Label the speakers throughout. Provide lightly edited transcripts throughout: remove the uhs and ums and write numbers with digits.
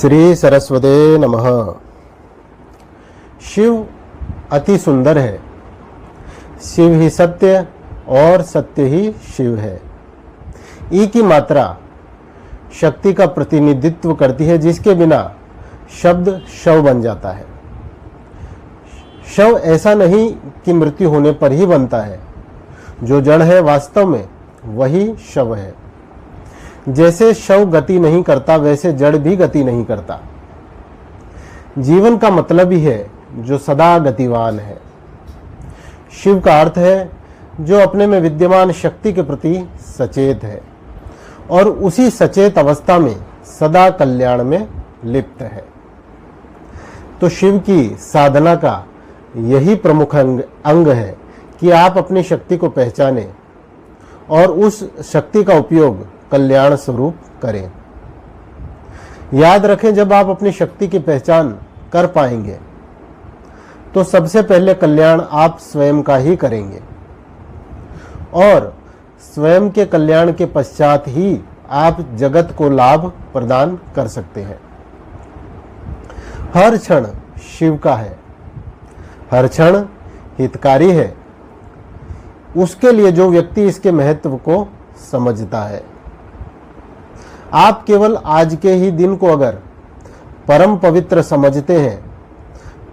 Speaker 1: श्री सरस्वते नमः। शिव अति सुंदर है। शिव ही सत्य और सत्य ही शिव है। ई की मात्रा शक्ति का प्रतिनिधित्व करती है, जिसके बिना शब्द शव बन जाता है। शव ऐसा नहीं कि मृत्यु होने पर ही बनता है। जो जड़ है वास्तव में वही शव है। जैसे शव गति नहीं करता, वैसे जड़ भी गति नहीं करता। जीवन का मतलब ही है जो सदा गतिवान है। शिव का अर्थ है जो अपने में विद्यमान शक्ति के प्रति सचेत है और उसी सचेत अवस्था में सदा कल्याण में लिप्त है। तो शिव की साधना का यही प्रमुख अंग है कि आप अपनी शक्ति को पहचानें और उस शक्ति का उपयोग कल्याण स्वरूप करें। याद रखें, जब आप अपनी शक्ति की पहचान कर पाएंगे तो सबसे पहले कल्याण आप स्वयं का ही करेंगे और स्वयं के कल्याण के पश्चात ही आप जगत को लाभ प्रदान कर सकते हैं। हर क्षण शिव का है, हर क्षण हितकारी है उसके लिए जो व्यक्ति इसके महत्व को समझता है। आप केवल आज के ही दिन को अगर परम पवित्र समझते हैं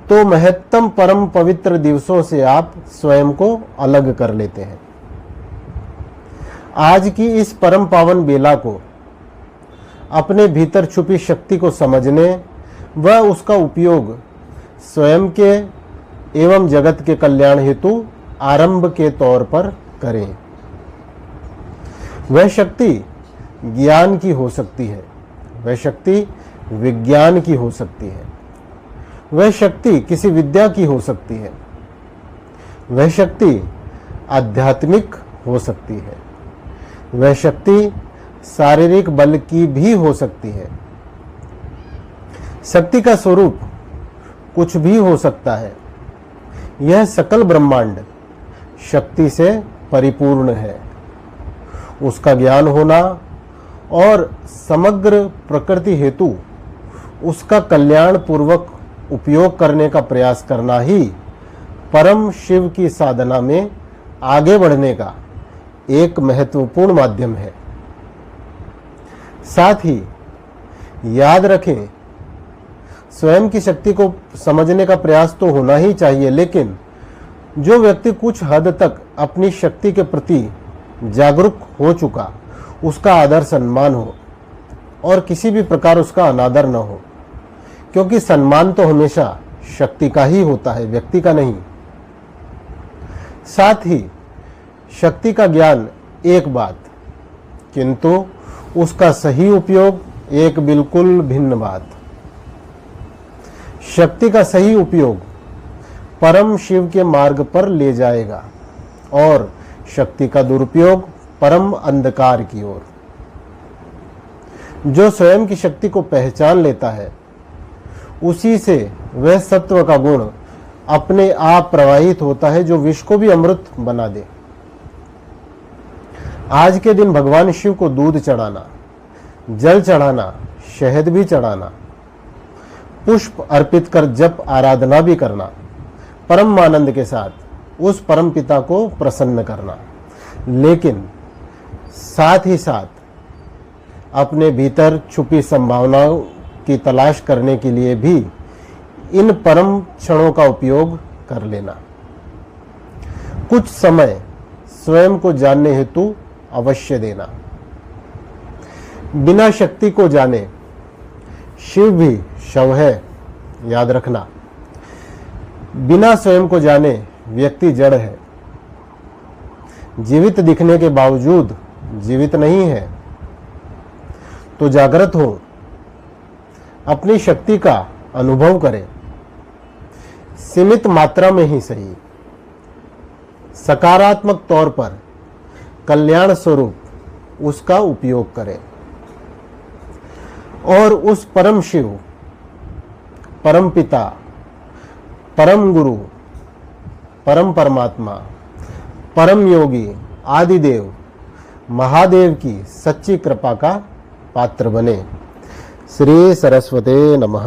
Speaker 1: तो महत्तम परम पवित्र दिवसों से आप स्वयं को अलग कर लेते हैं। आज की इस परम पावन बेला को अपने भीतर छुपी शक्ति को समझने व उसका उपयोग स्वयं के एवं जगत के कल्याण हेतु आरंभ के तौर पर करें। वह शक्ति ज्ञान की हो सकती है, वह शक्ति विज्ञान की हो सकती है, वह शक्ति किसी विद्या की हो सकती है, वह शक्ति आध्यात्मिक हो सकती है, वह शक्ति शारीरिक बल की भी हो सकती है। शक्ति का स्वरूप कुछ भी हो सकता है। यह सकल ब्रह्मांड शक्ति से परिपूर्ण है। उसका ज्ञान होना और समग्र प्रकृति हेतु उसका कल्याण पूर्वक उपयोग करने का प्रयास करना ही परम शिव की साधना में आगे बढ़ने का एक महत्वपूर्ण माध्यम है। साथ ही याद रखें, स्वयं की शक्ति को समझने का प्रयास तो होना ही चाहिए, लेकिन जो व्यक्ति कुछ हद तक अपनी शक्ति के प्रति जागरूक हो चुका, उसका आदर सम्मान हो और किसी भी प्रकार उसका अनादर न हो, क्योंकि सम्मान तो हमेशा शक्ति का ही होता है, व्यक्ति का नहीं। साथ ही शक्ति का ज्ञान एक बात, किंतु उसका सही उपयोग एक बिल्कुल भिन्न बात। शक्ति का सही उपयोग परम शिव के मार्ग पर ले जाएगा और शक्ति का दुरुपयोग परम अंधकार की ओर। जो स्वयं की शक्ति को पहचान लेता है उसी से वह सत्व का गुण अपने आप प्रवाहित होता है, जो विष को भी अमृत बना दे। आज के दिन भगवान शिव को दूध चढ़ाना, जल चढ़ाना, शहद भी चढ़ाना, पुष्प अर्पित कर जप आराधना भी करना, परम आनंद के साथ उस परम पिता को प्रसन्न करना, लेकिन साथ ही साथ अपने भीतर छुपी संभावनाओं की तलाश करने के लिए भी इन परम क्षणों का उपयोग कर लेना। कुछ समय स्वयं को जानने हेतु अवश्य देना। बिना शक्ति को जाने शिव भी शव है, याद रखना। बिना स्वयं को जाने व्यक्ति जड़ है, जीवित दिखने के बावजूद जीवित नहीं है। तो जागृत हो, अपनी शक्ति का अनुभव करें, सीमित मात्रा में ही सही, सकारात्मक तौर पर कल्याण स्वरूप उसका उपयोग करें और उस परम शिव, परम पिता, परम गुरु, परम परमात्मा, परम योगी, आदिदेव, महादेव की सच्ची कृपा का पात्र बने। श्री सरस्वते नमः।